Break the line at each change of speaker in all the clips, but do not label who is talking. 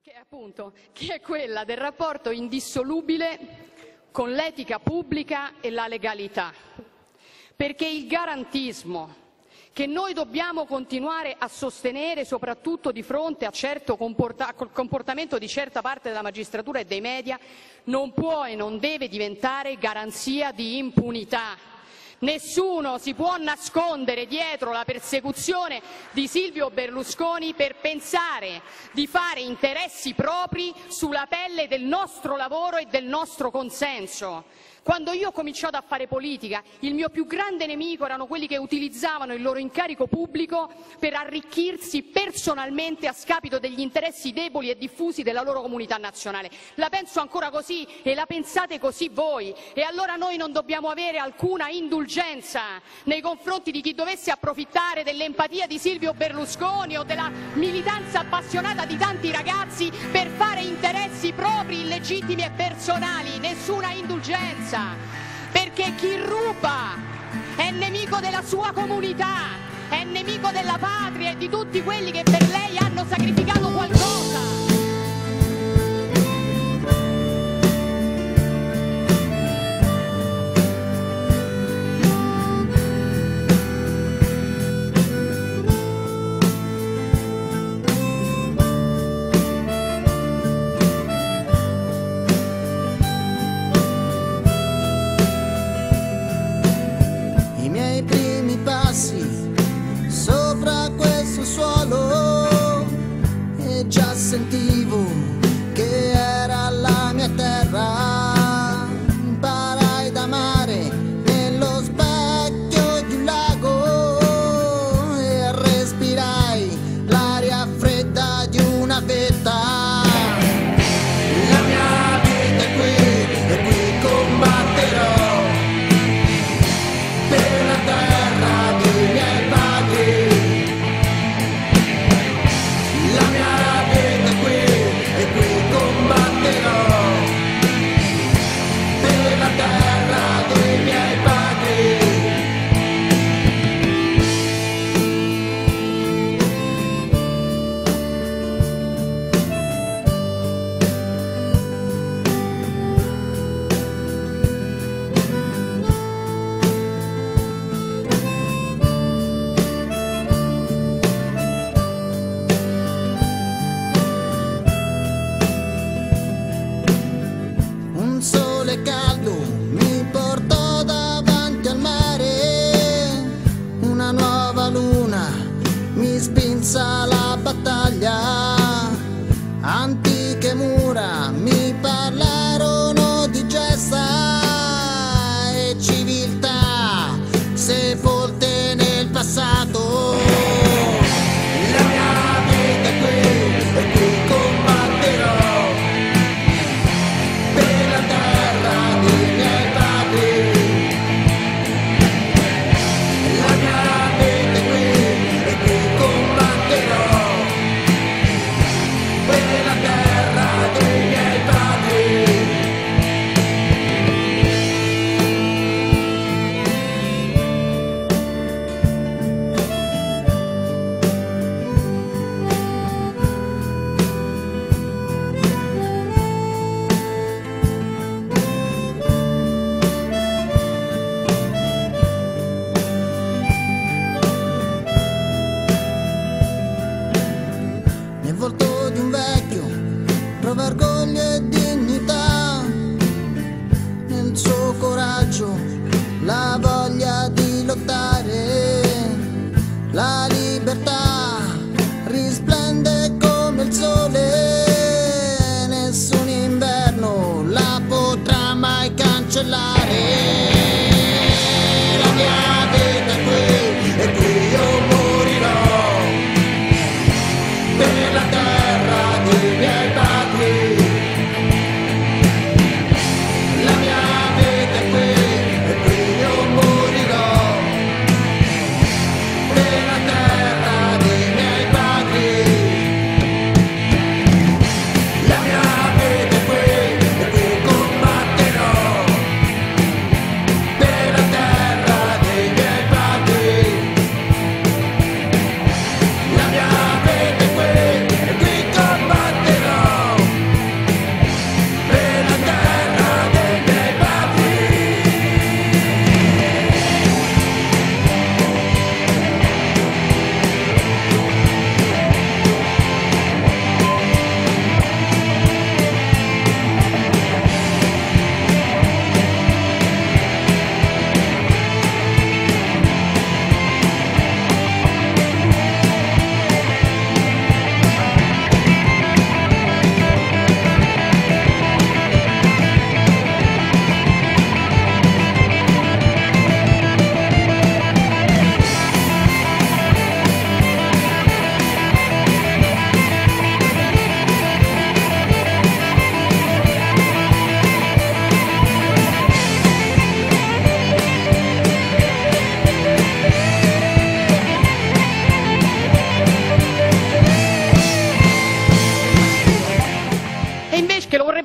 che è quella del rapporto indissolubile con l'etica pubblica e la legalità. Perché il garantismo che noi dobbiamo continuare a sostenere, soprattutto di fronte a certo comportamento di certa parte della magistratura e dei media, non può e non deve diventare garanzia di impunità. Nessuno si può nascondere dietro la persecuzione di Silvio Berlusconi per pensare di fare interessi propri sulla pelle del nostro lavoro e del nostro consenso. Quando io ho cominciato a fare politica, il mio più grande nemico erano quelli che utilizzavano il loro incarico pubblico per arricchirsi personalmente a scapito degli interessi deboli e diffusi della loro comunità nazionale. La penso ancora così e la pensate così voi. E allora noi non dobbiamo avere alcuna indulgenza nei confronti di chi dovesse approfittare dell'empatia di Silvio Berlusconi o della militanza appassionata di tanti ragazzi per fare interessi propri, illegittimi e personali. Nessuna indulgenza. Perché chi ruba è nemico della sua comunità, è nemico della patria e di tutti quelli che per lei hanno sacrificato qualcosa.
Sopra questo suolo e già sentivo che era la mia terra. Imparai ad amare nello specchio di un lago e respirai l'aria fredda di una vetta. La mia vita è qui e qui combatterò per la terra dei miei padri. La mia vita è qui e qui combatterò per la terra dei miei padri. Un sole caldo mi portò davanti al mare, una nuova luna mi spinse alla battaglia, antiche mura mi parlarono di gesta e civiltà sepolte nel passato. La mia vita è qui e qui combatterò per la terra dei miei padri. La mia vita è qui e qui combatterò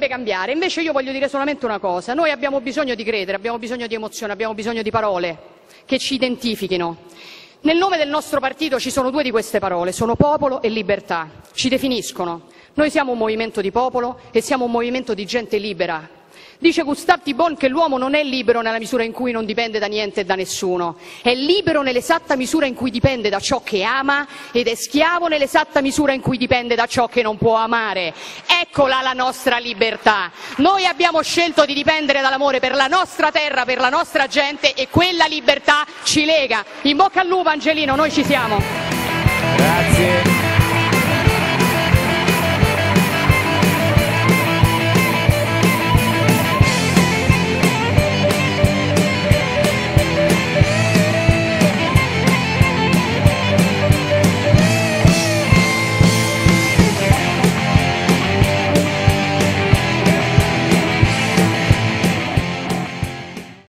volete cambiare. Invece io voglio dire solamente una cosa: noi abbiamo bisogno di credere, abbiamo bisogno di emozione, abbiamo bisogno di parole che ci identifichino. Nel nome del nostro partito ci sono due di queste parole, sono popolo e libertà, ci definiscono. Noi siamo un movimento di popolo e siamo un movimento di gente libera. Dice Gustave Thibon che l'uomo non è libero nella misura in cui non dipende da niente e da nessuno, è libero nell'esatta misura in cui dipende da ciò che ama ed è schiavo nell'esatta misura in cui dipende da ciò che non può amare. Eccola la nostra libertà. Noi abbiamo scelto di dipendere dall'amore per la nostra terra, per la nostra gente, e quella libertà ci lega. In bocca al lupo Angelino, noi ci siamo.